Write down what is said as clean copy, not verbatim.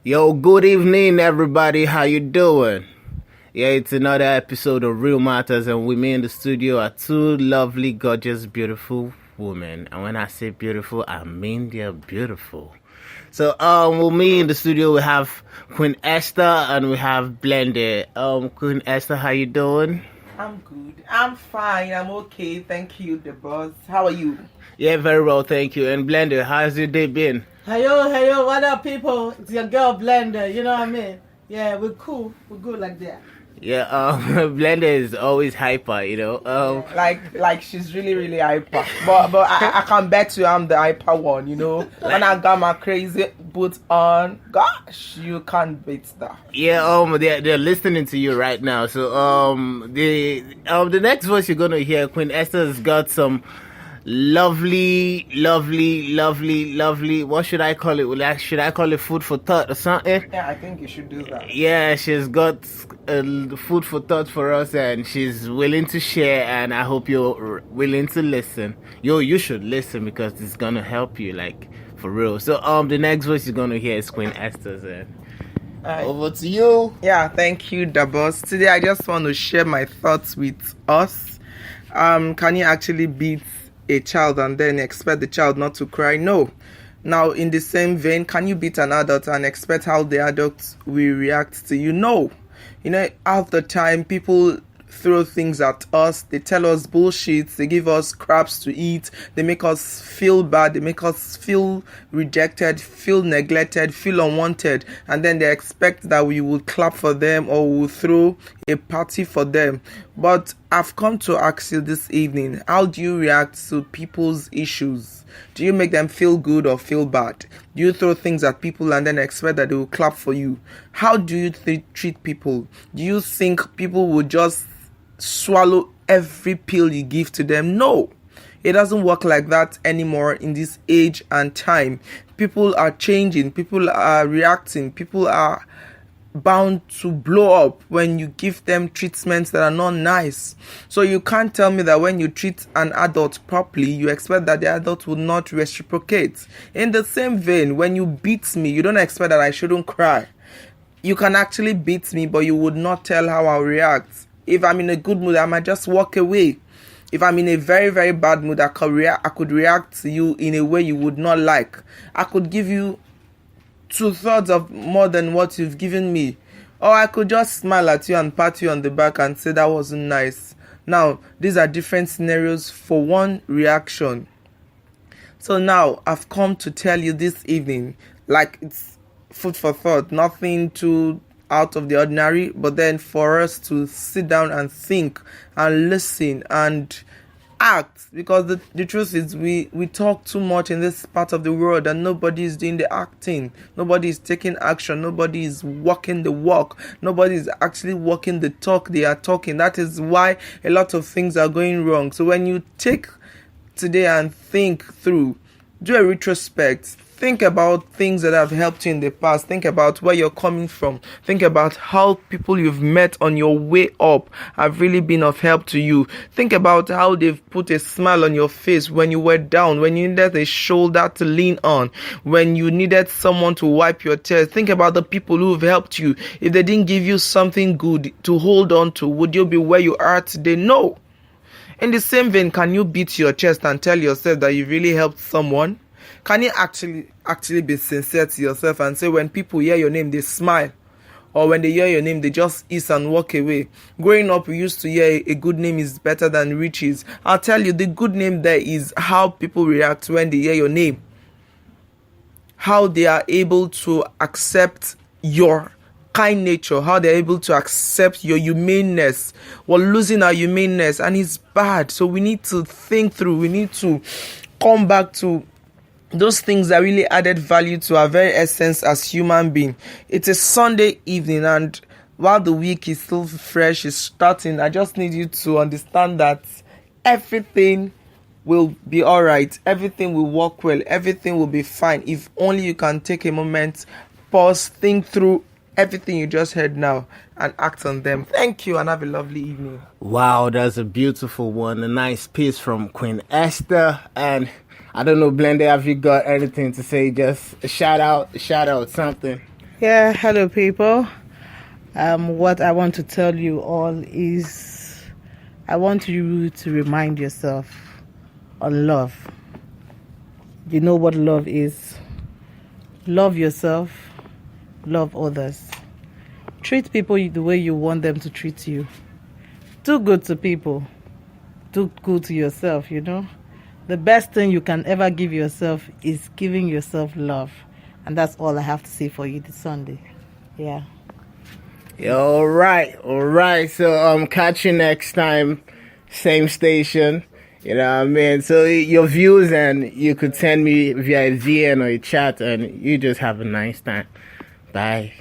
Yo, good evening, everybody. How you doing? Yeah, it's another episode of Real Matters, and with me in the studio are two lovely, gorgeous, beautiful women. And when I say beautiful, I mean they're beautiful. So, with me in the studio, we have Queen Esther and we have Blende. Queen Esther, how you doing? I'm good. I'm fine. I'm okay. Thank you, the boss. How are you? Yeah, very well, thank you. And Blende, how's your day been? Hey, what up, people? It's your girl Blender, you know what I mean? Yeah, we're cool. We're good like that. Yeah, Blende is always hyper, Like she's really hyper. But I can bet you I'm the hyper one, When I got my crazy boots on, gosh, you can't beat that. Yeah, they're listening to you right now. So the next voice you're gonna hear, Queen Esther's got some lovely. What should I call it? Should I call it food for thought or something? Yeah, I think you should do that. Yeah, she's got food for thought for us, and she's willing to share. And I hope you're willing to listen. You should listen because it's gonna help you, like for real. So the next voice you're gonna hear is Queen Esther's. Over to you. Yeah, thank you, the boss. Today I just want to share my thoughts with us. Can you actually beat a child and then expect the child not to cry? No. Now, in the same vein, can you beat an adult and expect how the adult will react to you? No. Half the time people throw things at us, they tell us bullshit, they give us craps to eat, they make us feel bad, they make us feel rejected, feel neglected, feel unwanted, and then they expect that we will clap for them or will throw a party for them. But I've come to ask you this evening, how do you react to people's issues? Do you make them feel good or feel bad? Do you throw things at people and then expect that they will clap for you? How do you treat people? Do you think people will just swallow every pill you give to them? No, it doesn't work like that anymore in this age and time. People are changing, people are reacting, people are bound to blow up when you give them treatments that are not nice. So you can't tell me that when you treat an adult properly, you expect that the adult will not reciprocate. In the same vein, when you beat me, you don't expect that I shouldn't cry. You can actually beat me, but you would not tell how I'll react. If I'm in a good mood, I might just walk away. If I'm in a very, very bad mood, I could react to you in a way you would not like. I could give you 2/3 of more than what you've given me. Or I could just smile at you and pat you on the back and say that wasn't nice. Now, these are different scenarios for one reaction. So now, I've come to tell you this evening, like it's food for thought, nothing too out of the ordinary, but then for us to sit down and think and listen and act, because the truth is we talk too much in this part of the world and nobody is doing the acting, nobody is taking action, nobody is walking the walk, nobody is actually walking the talk they are talking. That is why a lot of things are going wrong. So when you take today and think through, do a retrospect, think about things that have helped you in the past. Think about where you're coming from. Think about how people you've met on your way up have really been of help to you. Think about how they've put a smile on your face when you were down, when you needed a shoulder to lean on, when you needed someone to wipe your tears. Think about the people who've helped you. If they didn't give you something good to hold on to, would you be where you are today? No. In the same vein, can you beat your chest and tell yourself that you really helped someone? Can you actually be sincere to yourself and say when people hear your name, they smile? Or when they hear your name, they just ease and walk away? Growing up, we used to hear a good name is better than riches. I'll tell you, the good name there is how people react when they hear your name. How they are able to accept your kind nature, how they're able to accept your humaneness. We're losing our humaneness and it's bad. So we need to think through, we need to come back to those things that really added value to our very essence as human beings. It's a Sunday evening, and while the week is still fresh, is starting, I just need you to understand that everything will be all right. Everything will work well. Everything will be fine. If only you can take a moment, pause, think through everything you just heard now and act on them. Thank you and have a lovely evening. Wow, that's a beautiful one. A nice piece from Queen Esther. And I don't know, Blende, have you got anything to say? Just a shout out, something. Yeah, hello people. What I want to tell you all is I want you to remind yourself on love. You know what love is. Love yourself, love others. Treat people the way you want them to treat you. Do good to people. Do good to yourself, you know. The best thing you can ever give yourself is giving yourself love. And that's all I have to say for you this Sunday. Yeah. All right. So catch you next time, same station. You know what I mean? So your views, and you could send me via a VN or a chat, and you just have a nice time. Bye.